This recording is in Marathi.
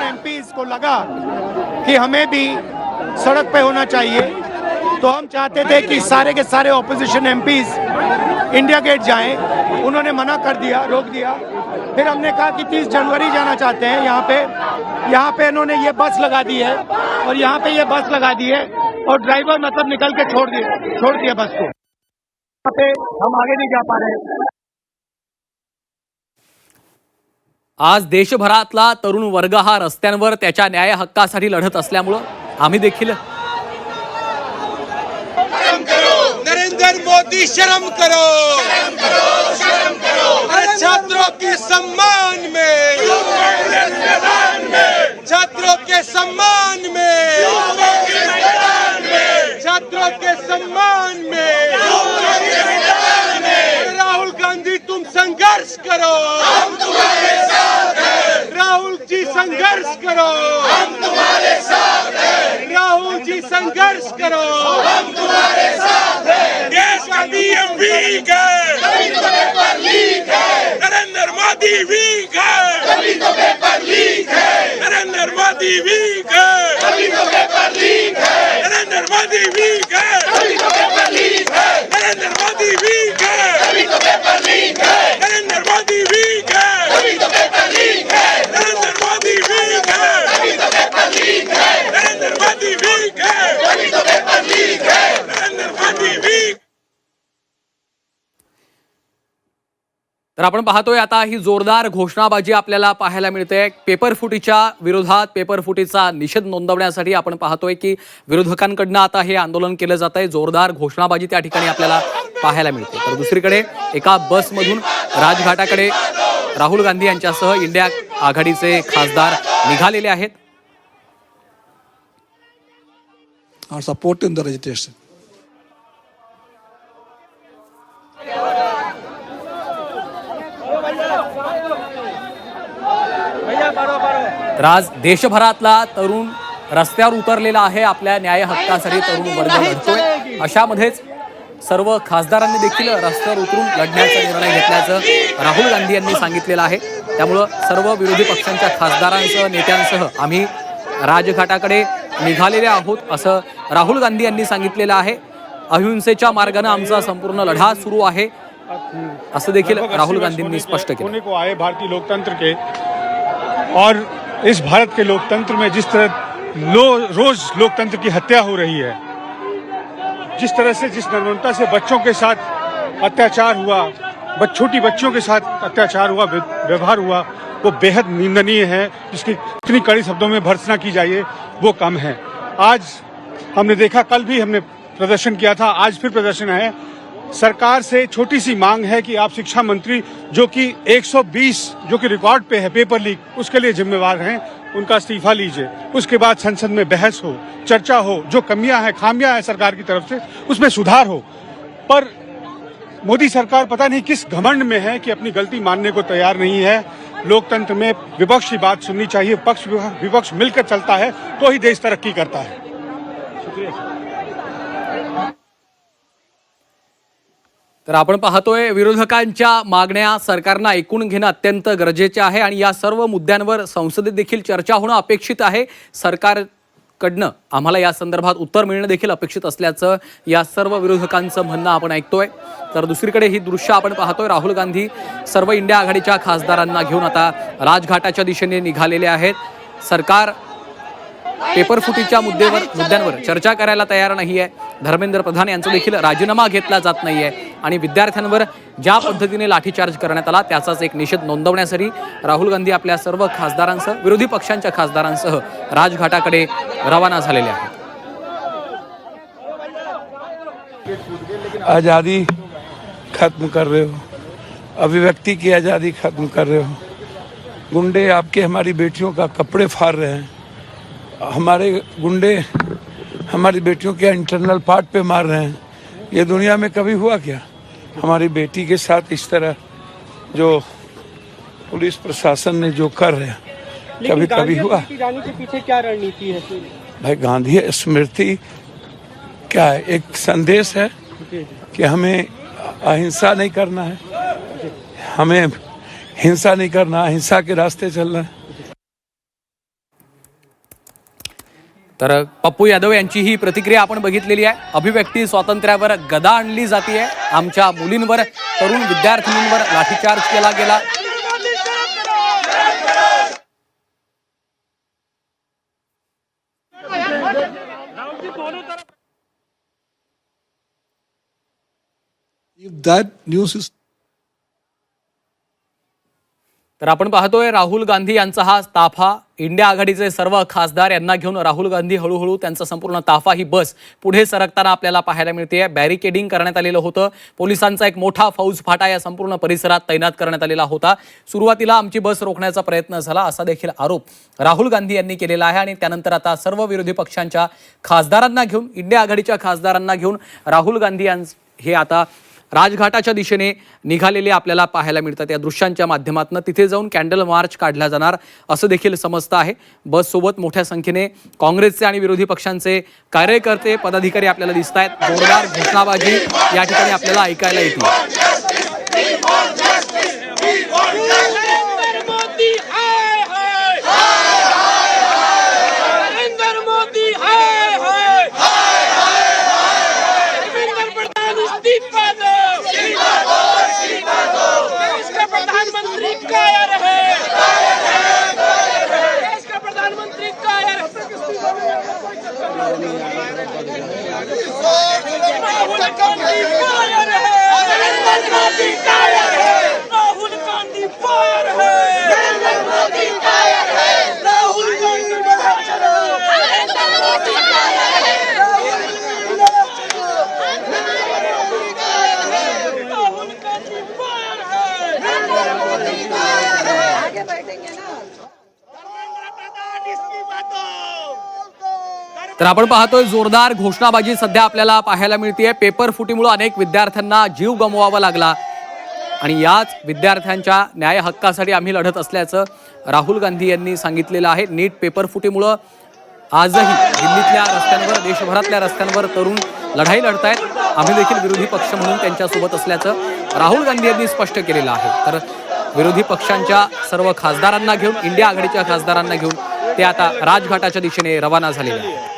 एमपीज को लगा कि हमें भी सड़क पे होना चाहिए, तो हम चाहते थे कि सारे के सारे ऑपोजिशन एमपीज इंडिया गेट जाएं। उन्होंने मना कर दिया, रोक दिया। फिर हमने कहा कि 30 जनवरी जाना चाहते हैं। यहाँ पे इन्होंने ये बस लगा दी है और यहाँ पे ये बस लगा दी है और ड्राइवर मतलब निकल के छोड़ दिया बस को। यहाँ पे हम आगे नहीं जा पा रहे। आज देशभरातला तरुण वर्ग हा रस्त्यांवर त्याच्या न्याय हक्कासाठी लढत असल्यामुळे आम्ही देखील नरेंद्र मोदी शर्म करो, अरे छात्रों के सम्मान में, छात्रों के सम्मान में, छात्रों के सम्मान में, राहुल गांधी तुम संघर्ष करो, हम तुम्हारे साथ हैं। राहुल जी संघर्ष करो, हम तुम्हारे साथ हैं। राहुल जी संघर्ष करो, हम तुम्हारे साथ हैं। देश का पीएम वीक है, तभी तो पेपर लीक है। नरेंद्र मोदी वीक है, तभी तो पेपर लीक है। नरेंद्र मोदी वीक है, तभी तो पेपर लीक है। नरेंद्र मोदी वीक है, तभी तो पेपर लीक है। नरेंद्र मोदी वीक है, तभी तो पेपर लीक है। नरेंद्र मोदी वीक है, तभी तो पेपर लीक है। नरेंद्र मोदी वीक है, तभी तो पेपर लीक है। नरेंद्र मोदी वीक है, तभी तो पेपर लीक है। नरेंद्र मोदी वीक। तर आपण पाहतोय आता ही जोरदार घोषणाबाजी आपल्याला पाहायला मिळते। पेपर फुटीच्या विरोधात पेपर फुटीचा निषेध नोंदवण्यासाठी आपण पाहतोय की विरोधकांकडून आता हे आंदोलन केलं जात आहे। जोरदार घोषणाबाजी त्या ठिकाणी आपल्याला पाहायला मिळते। तर दुसरीकडे एका बसमधून राजघाटाकडे राहुल गांधी यांच्यासह इंडिया आघाडीचे खासदार निघालेले आहेत। Are supporting the registration. तर आज देशभरातला तरुण रस्त्यावर उतरलेला आहे। आपल्या न्याय हक्कासाठी तरुण वर्ग लढतोय। अशामध्येच सर्व खासदारांनी देखील रस्त्यावर उतरून लढण्याचा निर्णय घेतल्याचं राहुल गांधी यांनी सांगितलेलं आहे। त्यामुळे सर्व विरोधी पक्षांच्या खासदारांसह नेत्यांसह आम्ही राजघाटाकडे निघालेले आहोत असं राहुल गांधी यांनी सांगितलेलं आहे। अहिंसेच्या मार्गाने आमचा संपूर्ण लढा सुरू आहे असं देखील राहुल गांधींनी स्पष्ट केलं। होने को आए भारतीय लोकतंत्र के और इस भारत के लोकतंत्र में जिस तरह रोज लोकतंत्र की हत्या हो रही है, जिस तरह से जिस निर्ममता से बच्चों के साथ अत्याचार हुआ, छोटी बच्चियों के साथ अत्याचार हुआ, व्यवहार हुआ, वो बेहद निंदनीय है। जिसकी इतनी कड़ी शब्दों में भर्त्सना की जाए वो कम है। आज हमने देखा, कल भी हमने प्रदर्शन किया था, आज फिर प्रदर्शन है। सरकार से छोटी सी मांग है कि आप शिक्षा मंत्री जो कि 120 जो कि रिकॉर्ड पे है पेपर लीक, उसके लिए जिम्मेवार हैं, उनका इस्तीफा लीजिए। उसके बाद संसद में बहस हो, चर्चा हो, जो कमियां हैं, खामियां हैं सरकार की तरफ से उसमें सुधार हो। पर मोदी सरकार पता नहीं किस घमंड में है कि अपनी गलती मानने को तैयार नहीं है। लोकतंत्र में विपक्ष की बात सुननी चाहिए। पक्ष विपक्ष मिलकर चलता है तो ही देश तरक्की करता है। तर आपण पाहतोय विरोधकांच्या मागण्या सरकारनं ऐकून घेणं अत्यंत गरजेचे आहे आणि या सर्व मुद्द्यांवर संसदेत देखील चर्चा होणं अपेक्षित आहे। सरकारकडनं आम्हाला या संदर्भात उत्तर मिळणं देखील अपेक्षित असल्याचं या सर्व विरोधकांचं म्हणणं आपण ऐकतोय। तर दुसरीकडे ही दृश्य आपण पाहतोय, राहुल गांधी सर्व इंडिया आघाडीच्या खासदारांना घेऊन आता राजघाटाच्या दिशेने निघालेले आहेत। सरकार पेपर फुटीच्या मुद्द्यांवर चर्चा करायला तयार नाहीये। धर्मेंद्र प्रधान यांचा देखील राजीनामा घेतला जात नाहीये आणि विद्यार्थ्यांवर ज्या पद्धतीने लाठीचार्ज करण्यात आला त्याचाच एक निषेध नोंदवण्यासाठी राहुल गांधी आपल्या सर्व खासदारांसह विरोधी पक्षांच्या खासदारांसह राजघाटाकडे रवाना झालेले आहेत। आज़ादी खत्म कर रहे हो, अभिव्यक्ति की आज़ादी खत्म कर रहे हो। गुंडे आपके हमारी बेटियों का कपड़े फाड़ रहे हैं। हमारे गुंडे हमारी बेटियों के इंटरनल पार्ट पे मार रहे हैं। ये दुनिया में कभी हुआ क्या? हमारी बेटी के साथ इस तरह जो पुलिस प्रशासन ने जो कर रहे हैं कभी कभी हुआ? जाने के पीछे क्या रणनीति है? भाई गांधी स्मृति क्या है? एक संदेश है कि हमें अहिंसा नहीं करना है, हमें हिंसा नहीं करना, अहिंसा के रास्ते चलना है। तर पप्पू यादव यांची ही प्रतिक्रिया आपण बघितलेली आहे. अभिव्यक्ती स्वातंत्र्यावर गदा आणली जाते. आमच्या मुलींवर, तरुण विद्यार्थिनींवर लाठीचार्ज केला गेला. If that news is तर आपण पाहतोय राहुल गांधी यांचा हा ताफा, इंडिया आघाडीचे सर्व खासदार यांना घेऊन राहुल गांधी हळूहळू त्यांचा संपूर्ण ताफा ही बस पुढे सरकताना आपल्याला पाहायला मिळते. बॅरिकेडिंग करण्यात आलेलं होतं. पोलिसांचा एक मोठा फौज फाटा या संपूर्ण परिसरात तैनात करण्यात आलेला होता. सुरुवातीला आमची बस रोखण्याचा प्रयत्न झाला असा देखील आरोप राहुल गांधी यांनी केलेला आहे. आणि त्यानंतर आता सर्व विरोधी पक्षांच्या खासदारांना घेऊन, इंडिया आघाडीच्या खासदारांना घेऊन राहुल गांधी हे आता राजघाटाच्या दिशेने निघालेले आपल्याला पाहायला मिळतात. या दृश्यांच्या माध्यमातून तिथे जाऊन कॅन्डल मार्च काढला जाणार असं देखील समजतं आहे. बससोबत मोठ्या संख्येने काँग्रेसचे आणि विरोधी पक्षांचे कार्यकर्ते, पदाधिकारी आपल्याला दिसत आहेत. जोरदार घोषणाबाजी या ठिकाणी आपल्याला ऐकायला येते. प्रधानमंत्री काया रहे, देश का प्रधानमंत्री काया रहे। राहुल गांधी काया रहे, नरेंद्र मोदी काया रहे, राहुल गांधी काया रहे, नरेंद्र मोदी काया रहे, राहुल गांधी बढ़ा चलो, नरेंद्र मोदी काया रहे, तर आपण पाहतोय जोरदार घोषणाबाजी सध्या आपल्याला पाहायला मिळते. पेपर फुटीमुळे अनेक विद्यार्थ्यांना जीव गमवावा लागला आणि याच विद्यार्थ्यांच्या न्याय हक्कासाठी आम्ही लढत असल्याचं राहुल गांधी यांनी सांगितलेलं आहे. नीट पेपर फुटीमुळे आजही दिल्लीतल्या रस्त्यांवर, देशभरातल्या रस्त्यांवर तरुण लढाई लढतायत. आम्ही देखील विरोधी पक्ष म्हणून त्यांच्यासोबत असल्याचं राहुल गांधी यांनी स्पष्ट केलेलं आहे. तर विरोधी पक्षांच्या सर्व खासदारांना घेऊन, इंडिया आघाडीच्या खासदारांना घेऊन ते आता राजघाटाच्या दिशेने रवाना झालेले आहेत.